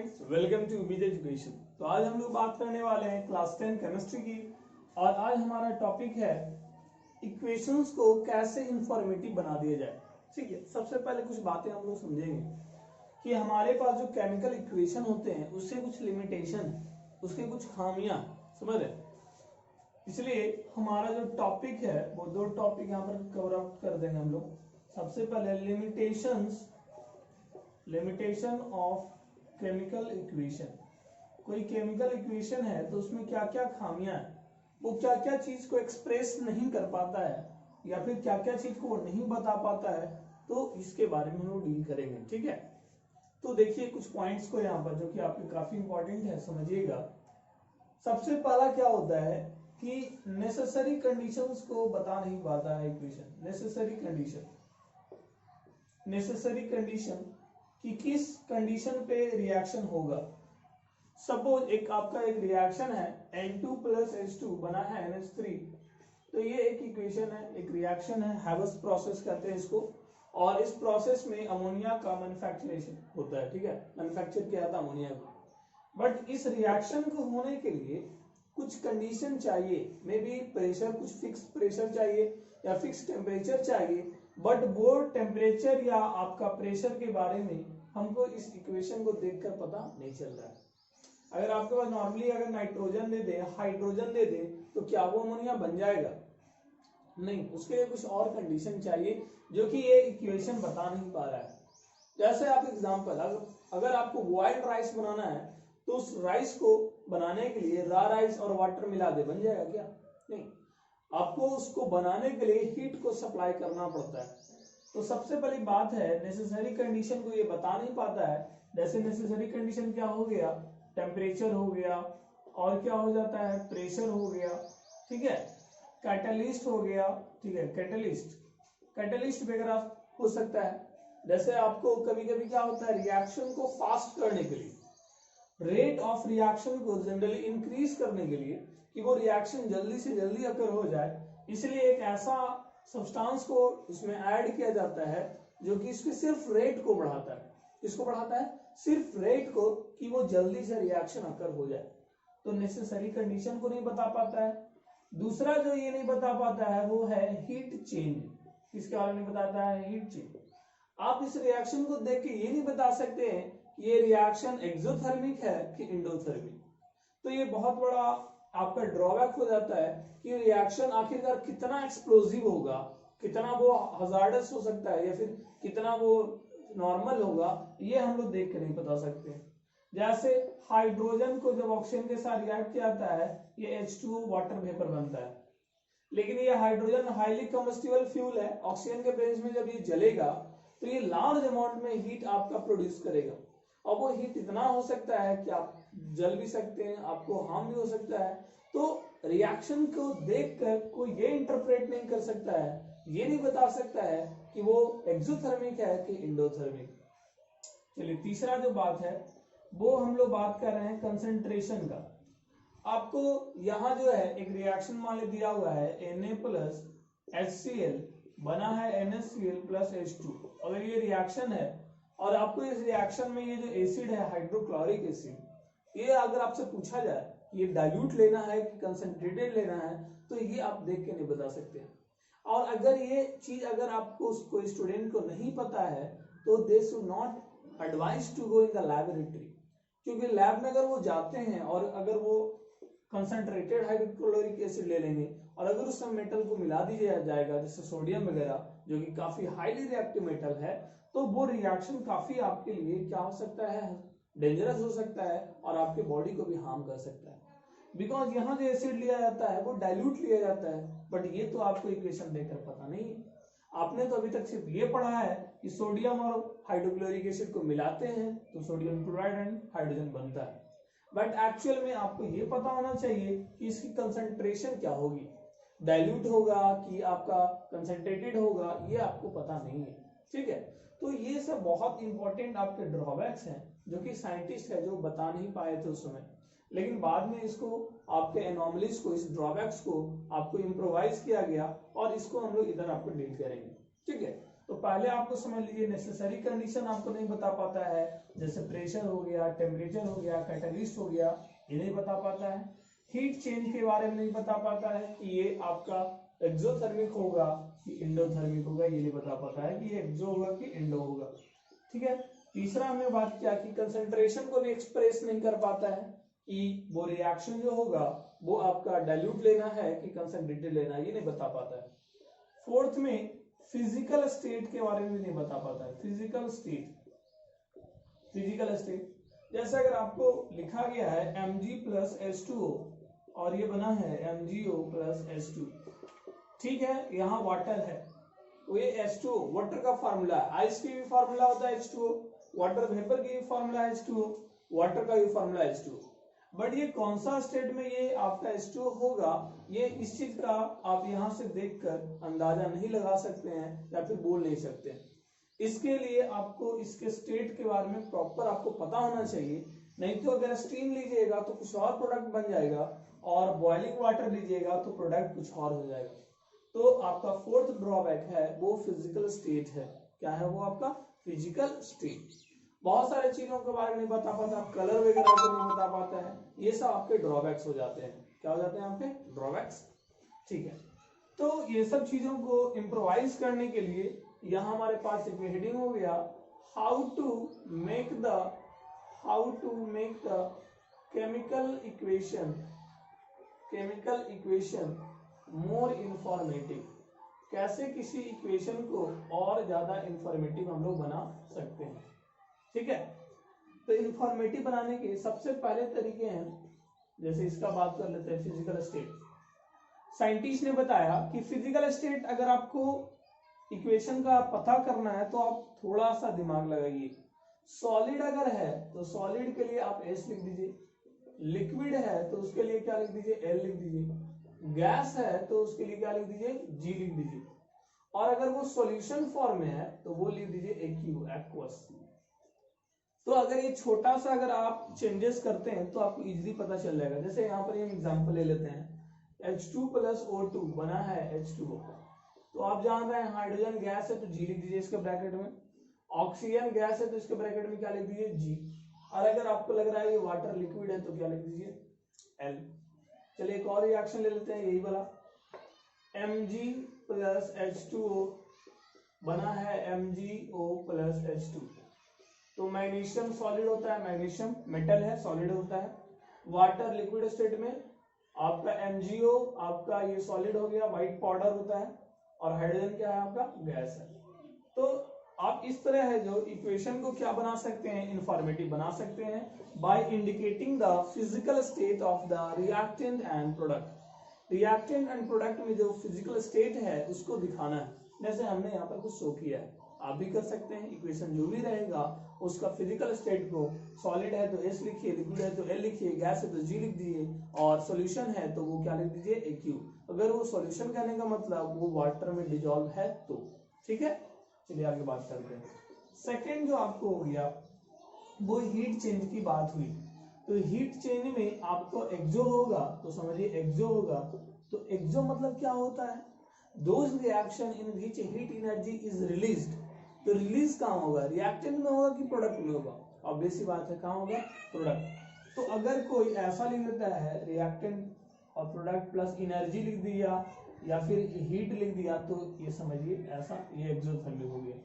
Friends, welcome to with education. तो आज हम लोग बात करने वाले हैं क्लास 10 केमिस्ट्री की। और आज हमारा टॉपिक है इक्वेशंस को कैसे इंफॉर्मेटिव बना दिया जाए। ठीक है, सबसे पहले कुछ बातें हम लोग समझेंगे कि हमारे पास जो केमिकल इक्वेशन होते हैं उससे कुछ लिमिटेशन है, उसके कुछ खामियां, समझ रहे। इसलिए हमारा जो टॉपिक है वो दो टॉपिक यहाँ पर कवर अप कर देंगे हम लोग। सबसे पहले लिमिटेशन ऑफ केमिकल इक्वेशन। कोई केमिकल इक्वेशन है तो उसमें क्या क्या खामियां है, वो क्या क्या चीज को एक्सप्रेस नहीं कर पाता है या फिर क्या क्या चीज को वो नहीं बता पाता है, तो इसके बारे में हम लोग डील करेंगे। ठीक है, तो देखिए कुछ पॉइंट्स को यहाँ पर जो कि आपके काफी इंपॉर्टेंट है, समझिएगा। सबसे पहला क्या होता है कि नेसेसरी कंडीशंस को बता नहीं पाता है इक्वेशन। नेसेसरी कंडीशन कि किस कंडीशन पे रिएक्शन होगा। सपोज आपका एक रिएक्शन है N2 प्लस H2 बना है NH3, तो ये एक इक्वेशन है, एक रिएक्शन है, हैवस प्रोसेस कहते हैं इसको। और इस प्रोसेस में अमोनिया का मैन्युफैक्चरेशन होता है। ठीक है, मैन्युफैक्चर किया जाता है अमोनिया को। बट इस रिएक्शन को होने के लिए कुछ कंडीशन चाहिए, मे बी प्रेशर, कुछ फिक्स प्रेशर चाहिए या फिक्स टेम्परेचर चाहिए। बट वो टेम्परेचर या आपका प्रेशर के बारे में हमको इस इक्वेशन को देखकर पता नहीं चल रहा है। अगर आपके पास नॉर्मली अगर नाइट्रोजन दे दे, हाइड्रोजन दे दे, तो क्या वो अमोनिया बन जाएगा? नहीं, उसके लिए कुछ और कंडीशन चाहिए जो कि ये इक्वेशन बता नहीं पा रहा है। जैसे आप एग्जांपल, अगर आपको बॉइल्ड राइस बनाना है तो उस राइस को बनाने के लिए रा राइस और वाटर मिला दे, बन जाएगा क्या? नहीं, आपको उसको बनाने के लिए हीट को सप्लाई करना पड़ता है। तो सबसे पहली बात है, नेसेसरी कंडीशन को ये बता नहीं पाता है। जैसे नेसेसरी कंडीशन क्या हो गया, टेम्परेचर हो गया, और क्या हो जाता है, प्रेशर हो गया। ठीक है, कैटलिस्ट हो गया। ठीक है, कैटलिस्ट वगैरह हो सकता है। जैसे आपको कभी कभी क्या होता है, रिएक्शन को फास्ट करने के लिए, रेट ऑफ रिएक्शन को जनरली इंक्रीज करने के लिए कि वो रिएक्शन जल्दी से जल्दी अकर हो जाए, इसलिए एक ऐसा सब्सटेंस को इसमें ऐड किया जाता है जो कि इसके सिर्फ रेट को बढ़ाता है। किसको बढ़ाता है? सिर्फ रेट को, कि वो जल्दी से रिएक्शन अकर हो जाए। तो नेसेसरी कंडीशन को नहीं बता पाता है। दूसरा जो ये नहीं बता पाता है वो है हीट चेंज। किसके बारे में बताता है? Heat change. आप इस रिएक्शन को देख के ये नहीं बता सकते हैं ये रिएक्शन एक्सोथर्मिक है कि एंडोथर्मिक। तो ये बहुत बड़ा आपका ड्रॉबैक हो जाता है कि रिएक्शन आखिरकार कितना एक्सप्लोसिव होगा, कितना वो हजार्डस हो सकता है या फिर कितना वो नॉर्मल होगा, ये हम लोग देख के नहीं बता सकते। जैसे हाइड्रोजन को जब ऑक्सीजन के साथ रिएक्ट किया जाता है, ये H2O वाटर वेपर बनता है। लेकिन ये हाइड्रोजन हाईली कम्बस्टिबल फ्यूल है, ऑक्सीजन के प्रेजेंस में जब ये जलेगा तो ये लार्ज अमाउंट में हीट आपका प्रोड्यूस करेगा। और वो हीट इतना हो सकता है कि आप जल भी सकते हैं, आपको हार्म भी हो सकता है। तो रिएक्शन को देखकर कोई ये इंटरप्रेट नहीं कर सकता है, ये नहीं बता सकता है कि वो एक्सोथर्मिक है कि एंडोथर्मिक। चलिए, तीसरा जो बात है वो हम लोग बात कर रहे हैं कंसंट्रेशन का। आपको यहाँ जो है एक रिएक्शन मान दिया हुआ है Na प्लस HCl बना है NaCl प्लस H2। अगर ये रिएक्शन है और आपको इस रिएक्शन में ये जो एसिड है हाइड्रोक्लोरिक एसिड, ये अगर आपसे पूछा जाए ये डाइल्यूट लेना है कि कंसंट्रेटेड लेना है, तो ये आप देख के नहीं बता सकते। और अगर ये चीज अगर आपको कोई स्टूडेंट को नहीं पता है तो they should not advise to go in the laboratory, क्योंकि लैब में अगर वो जाते हैं और अगर वो कंसंट्रेटेड हाइड्रोक्लोरिक एसिड ले लेंगे और अगर उसमें मेटल को मिला दिया जाएगा जैसे सोडियम वगैरह, जो कि काफी हाईली रिएक्टिव मेटल है, तो वो रिएक्शन काफी आपके लिए क्या हो सकता है, डेंजरस हो सकता है और आपके बॉडी को भी हार्म कर सकता है। बिकॉज यहाँ जो एसिड लिया जाता है वो डाइल्यूट लिया जाता है, बट ये तो आपको इक्वेशन देखकर पता नहीं है। आपने तो अभी तक सिर्फ ये पढ़ा है कि सोडियम और हाइड्रोक्लोरिक एसिड को मिलाते हैं तो सोडियम क्लोराइड एंड हाइड्रोजन बनता है। बट एक्चुअल में आपको ये पता होना चाहिए कि इसकी कंसंट्रेशन क्या होगी, डाइल्यूट होगा कि आपका कंसंट्रेटेड होगा, ये आपको पता नहीं है। ठीक है, तो ये सब बहुत इंपॉर्टेंट आपके ड्रॉबैक्स हैं जो कि साइंटिस्ट है जो बता नहीं पाए थे उस समय, लेकिन बाद में इसको आपके एनोमलीज को, इस ड्रॉबैक्स को आपको इम्प्रोवाइज किया गया और इसको हम लोग इधर आपको डील करेंगे। ठीक है, तो पहले आपको समझ लीजिए नेसेसरी कंडीशन आपको नहीं बता पाता है, जैसे प्रेशर हो गया, टेम्परेचर हो गया, कैटलिस्ट हो गया, ये नहीं बता पाता है। हीट चेंज के बारे में नहीं बता पाता है कि ये आपका एक्सोथर्मिक होगा कि इंडोथर्मिक होगा, ये नहीं बता पाता है कि ये एक्सो होगा कि इंडो होगा। ठीक है। तीसरा हमने बात किया कि कंसंट्रेशन को भी एक्सप्रेस नहीं कर पाता है कि वो रिएक्शन जो होगा वो आपका डाइल्यूट लेना है कि कंसंट्रेटेड लेना है, ये नहीं बता पाता है। फोर्थ में फिजिकल स्टेट के बारे में नहीं बता पाता है। फिजिकल स्टेट जैसे अगर आपको लिखा गया है Mg+H2O और ये बना है MgO+H2, ठीक है, यहाँ वाटर है तो ये H2O वाटर का फार्मूला है, आइस की भी फार्मूला होता है H2O, वाटर वेपर की भी फार्मूला है H2O, वाटर का भी फार्मूला है H2O। बट ये कौन सा स्टेट में ये आपका H2O होगा, ये इस चीज का आप यहाँ से देखकर अंदाजा नहीं लगा सकते हैं या फिर बोल नहीं सकते हैं। इसके लिए आपको इसके स्टेट के बारे में प्रॉपर आपको पता होना चाहिए, नहीं तो अगर स्टीम लीजिएगा तो कुछ और प्रोडक्ट बन जाएगा और बॉइलिंग वाटर लीजिएगा तो प्रोडक्ट कुछ और हो जाएगा। तो आपका फोर्थ ड्रॉबैक है वो फिजिकल स्टेट है। क्या है वो आपका फिजिकल स्टेट। बहुत सारे चीजों के बारे में नहीं बता पाता, कलर वगैरह को नहीं बता पाता है, ये सब आपके ड्रॉबैक्स हो जाते हैं। क्या हो जाते हैं आपके ड्रॉबैक्स। ठीक है, तो ये सब चीजों को इम्प्रोवाइज करने के लिए यहाँ हमारे पास एक हेडिंग हो गया, how to make the chemical equation more informative. कैसे किसी इक्वेशन को और ज्यादा इंफॉर्मेटिव हम लोग बना सकते हैं। ठीक है, तो इंफॉर्मेटिव बनाने के सबसे पहले तरीके हैं, जैसे इसका बात कर लेते हैं फिजिकल स्टेट। साइंटिस्ट ने बताया कि फिजिकल स्टेट अगर आपको इक्वेशन का पता करना है तो आप थोड़ा सा दिमाग लगाइए। सॉलिड अगर है तो सॉलिड के लिए आप S लिख दीजिए, लिक्विड है तो उसके लिए क्या लिख दीजिए L लिख दीजिए, गैस है तो उसके लिए क्या लिख दीजिए G लिख दीजिए, और अगर वो सॉल्यूशन फॉर्म में है तो वो लिख दीजिए AQ एक्वस। तो अगर ये छोटा सा अगर आप चेंजेस करते हैं तो आपको इजीली पता चल जाएगा। जैसे यहाँ पर हम एग्जांपल ले लेते हैं, H2+O2 बना है H2O, तो आप जान रहे हैं हाइड्रोजन गैस है तो G लिख दीजिए इसके ब्रैकेट में, ऑक्सीजन गैस है तो इसके ब्रैकेट में क्या लिख दीजिए G, और अगर आपको लग रहा है ये वाटर लिक्विड है तो क्या लिख दीजिए L। चलिए एक और रिएक्शन ले लेते हैं, यही वाला Mg+H2O बना है MgO+H2। तो मैग्नीशियम सॉलिड होता है, मैग्नीशियम मेटल है, सॉलिड होता है। वाटर लिक्विड स्टेट में आपका MgO आपका ये सॉलिड हो गया, व्हाइट पाउडर होता है, और हाइड्रोजन क्या है आपका गैस है। तो आप इस तरह है जो इक्वेशन को क्या बना सकते हैं, इंफॉर्मेटिव बना सकते हैं by indicating the physical state of the reactant and product. Reactant and product में जो फिजिकल स्टेट है उसको दिखाना है, जैसे हमने यहाँ पर कुछ शो किया है, आप भी कर सकते हैं। इक्वेशन जो भी रहेगा उसका फिजिकल स्टेट को, सॉलिड है तो S लिखिए, लिक्विड है तो L लिखिए, गैस है तो G लिख दीजिए, और सॉल्यूशन है तो वो क्या लिख दीजिए AQ। अगर वो सॉल्यूशन कहने का मतलब वो वाटर में डिजॉल्व है तो। ठीक है, चलिए आगे बात करते हैं। सेकेंड जो आपको हो गया वो हीट चेंज की बात हुई। तो हीट चेंज में आपको एक्सो होगा, तो समझिए एक्सो होगा, तो एक्सो मतलब क्या होता है, those reaction in which heat energy is released. तो रिलीज कहाँ होगा, रिएक्टेंट में होगा कि प्रोडक्ट में होगा, ऑब्वियस सी बात है कहाँ होगा, प्रोडक्ट। तो अगर कोई ऐसा लिख देता है रिएक्टेंट और प्रोडक्ट प्लस एनर्जी लिख दिया या फिर हीट लिख दिया, तो ये समझिए ऐसा ये एक्सोथर्मिक हो गया।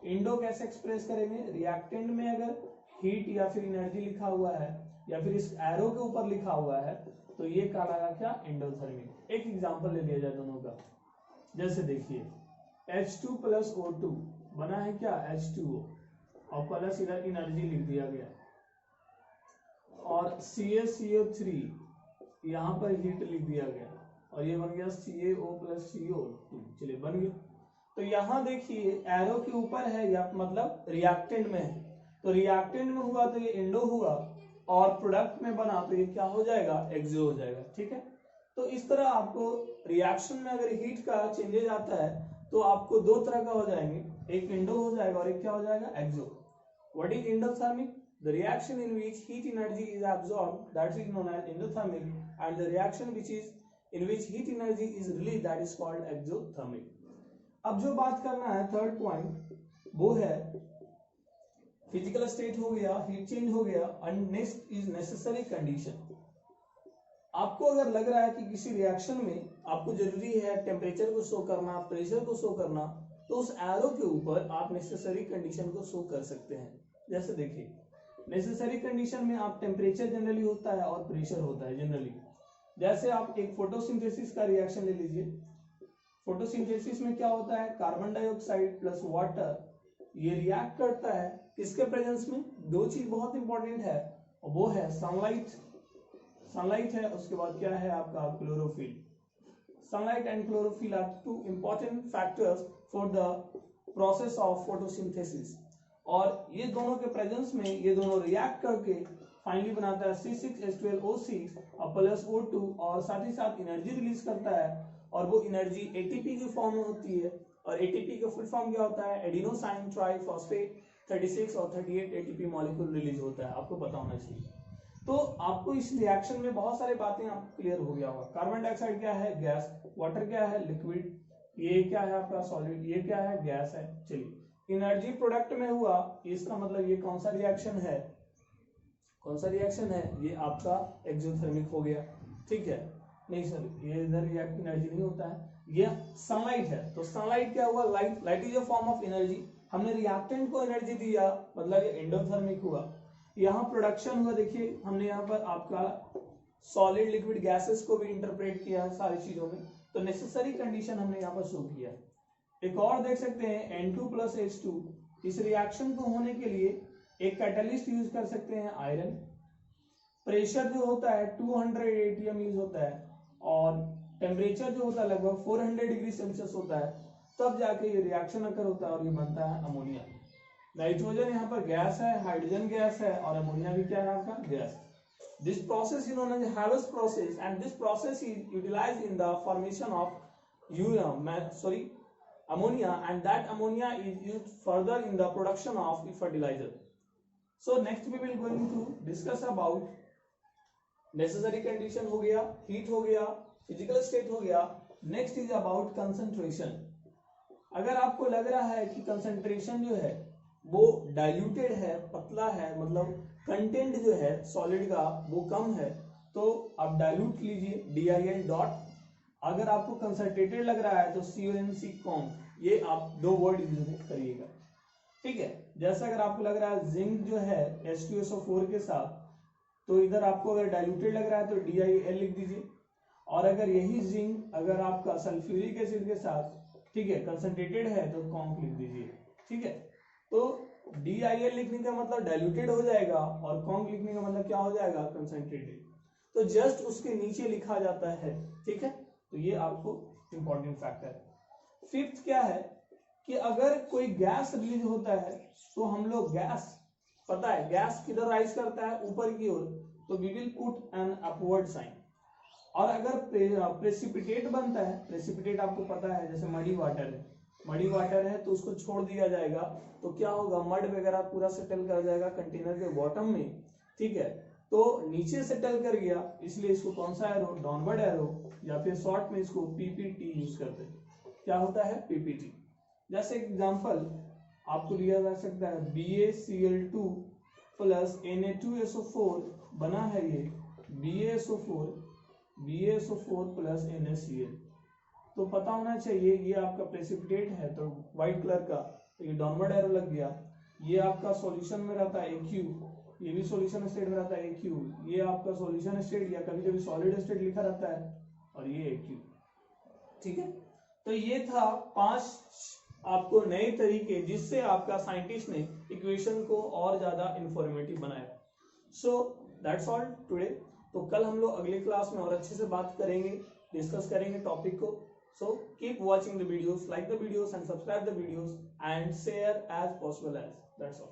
इंडो कैसे एक्सप्रेस करेंगे, रिएक्टेंट में अगर हीट या फिर एनर्जी लिखा हुआ है या फिर इस एरो के ऊपर लिखा हुआ है तो ये कहलाएगा क्या, इंडोथर्मिक। एक एग्जांपल ले लिया जाए दोनों का, जैसे देखिए H2+O2 बना है क्या H2O, और प्लस इधर एनर्जी लिख दिया गया, और CaCO3 यहाँ पर हीट लिख दिया गया, और ये बन गया CaO+CO2। चलिए बन गया। तो यहाँ देखिए एरो के ऊपर है या मतलब रिएक्टेंट में है, तो रिएक्टेंट में हुआ तो ये इंडो हुआ, और प्रोडक्ट में बना तो ये क्या हो जाएगा, एक्सो हो जाएगा। ठीक है, तो इस तरह आपको रिएक्शन में अगर हीट का चेंजेज आता है तो आपको दो तरह का हो जाएंगे, एक इंडो हो जाएगा और एक क्या हो जाएगा, exo. What is endothermic, the reaction in which heat energy is absorbed that is known as endothermic, and the reaction which is in which heat energy is released that is called exothermic. अब जो बात करना है third point वो है physical state हो गया, heat change हो गया, and next is necessary condition. आपको अगर लग रहा है कि किसी रिएक्शन में आपको जरूरी है टेम्परेचर को शो करना, प्रेशर को शो करना, तो उस एरो के ऊपर आप नेसेसरी कंडीशन को शो कर सकते हैं। जैसे देखिए नेसेसरी कंडीशन में आप टेम्परेचर जनरली होता है और प्रेशर होता है जनरली। जैसे आप एक फोटोसिंथेसिस का रिएक्शन ले लीजिए। फोटोसिंथेसिस में क्या होता है, कार्बन डाइऑक्साइड प्लस वाटर ये रिएक्ट करता है किसके प्रेजेंस में, दो चीज बहुत इंपॉर्टेंट है, वो है सनलाइट, सनलाइट है, उसके बाद क्या है आपका chlorophyll. Sunlight and chlorophyll are two important factors for the process of photosynthesis, और ये दोनों के प्रेजेंस में ये दोनों रिएक्ट करके फाइनली बनाता है C6H12O6 और प्लस O2, और साथ ही साथ एनर्जी रिलीज करता है, और वो एनर्जी एटीपी की फॉर्म में होती है। और एटीपी का फुल फॉर्म क्या होता है, एडिनोसाइन ट्राइफॉस्फेट 36 और 38 एटीपी मॉलिक्यूल रिलीज होता है, आपको पता होना चाहिए। तो आपको इस रिएक्शन में बहुत सारी बातें आपको क्लियर हो गया होगा। कार्बन डाइऑक्साइड क्या है, गैस, वाटर क्या है, लिक्विड, ये क्या है आपका सॉलिड, ये क्या है, गैस है। चलिए एनर्जी प्रोडक्ट में हुआ, इसका मतलब ये कौन सा रिएक्शन है, कौन सा रिएक्शन है, ये आपका एक्सोथर्मिक हो गया, ठीक है। नहीं सर ये इधर एनर्जी नहीं होता है, ये सनलाइट है। तो सनलाइट क्या हुआ, light, light is a form of energy. हमने रिएक्टेंट को एनर्जी दिया, मतलब ये एंडोथर्मिक हुआ। यहाँ प्रोडक्शन हुआ, देखिए हमने यहाँ पर आपका सॉलिड लिक्विड गैसेस को भी इंटरप्रेट किया है सारी चीजों में। तो नेसेसरी कंडीशन हमने यहाँ पर शो किया। एक और देख सकते हैं N2 प्लस H2, इस रिएक्शन को होने के लिए एक कैटलिस्ट यूज कर सकते हैं आयरन। प्रेशर जो होता है 200 atm यूज होता है, और टेम्परेचर जो होता है लगभग 400 डिग्री सेल्सियस होता है, तब जाके ये रिएक्शन अकर होता है और ये बनता है अमोनिया। नाइट्रोजन यहाँ पर गैस है, हाइड्रोजन गैस है, और अमोनिया भी क्या है आपका gas. This process is known as Haber's process, and this process is utilized in the formation of ammonia, and that ammonia is used further in the production of fertilizer. So next we will going to discuss about necessary condition हो गया, heat हो गया, physical state हो गया। next is about concentration। अगर आपको लग रहा है कि concentration जो है वो डाइल्यूटेड है, पतला है, मतलब कंटेंट जो है सॉलिड का वो कम है, तो आप डाइल्यूट लीजिए DIL डॉट। अगर आपको कंसंट्रेटेड लग रहा है तो CONC कॉम, ये आप दो वर्ड यूज करिएगा, ठीक है। जैसा अगर आपको लग रहा है जिंक जो है H2SO4 के साथ, तो इधर आपको अगर डाइल्यूटेड लग रहा है तो DIL लिख दीजिए। और अगर यही जिंक अगर आपका सल्फ्यूरिक एसिड के साथ, ठीक है, कंसंट्रेटेड है तो कॉन्क लिख दीजिए, ठीक है। तो DIL लिखने का मतलब डाइल्यूटेड हो जाएगा, और कॉन्क लिखने का मतलब क्या हो जाएगा, कंसंट्रेटेड। तो जस्ट उसके नीचे लिखा जाता है, ठीक है। तो ये आपको इंपॉर्टेंट फैक्टर है। फिफ्थ क्या है कि अगर कोई गैस रिलीज होता है तो हम लोग गैस, पता है गैस किधर राइज करता है, ऊपर की ओर, तो we will put an upward sign. और अगर प्रेसिपिटेट बनता है, प्रेसिपिटेट आपको पता है जैसे मडी वाटर है, मडी वाटर है तो उसको छोड़ दिया जाएगा, तो क्या होगा, मड वगैरह पूरा सेटल कर जाएगा कंटेनर के बॉटम में, ठीक है। तो नीचे सेटल कर गया, इसलिए इसको कौन सा एरो, डाउनवर्ड एरो, या फिर शॉर्ट में इसको PPT यूज करते हैं। क्या होता है PPT। जैसे एग्जांपल आपको लिया जा सकता है BaCl2 प्लस Na2SO4 बना है ये BaSO4 प्लस NaCl। तो पता होना चाहिए ये आपका प्रेसिपिटेट है तो व्हाइट कलर का, तो ये डाउनवर्ड एरो लग गया। ये आपका सॉल्यूशन में रहता है AQ, ये भी सॉल्यूशन स्टेट में रहता है AQ, ये आपका सॉल्यूशन स्टेट या कभी कभी सॉलिड स्टेट लिखा रहता है, और ये AQ, ठीक है। तो ये था 5 आपको नए तरीके जिससे आपका साइंटिस्ट ने इक्वेशन को और ज्यादा इंफॉर्मेटिव बनाया। So that's all today. तो कल हम लोग अगले क्लास में और अच्छे से बात करेंगे, डिस्कस करेंगे टॉपिक को। So keep watching the videos, like the videos and subscribe the videos and share as possible as. That's all.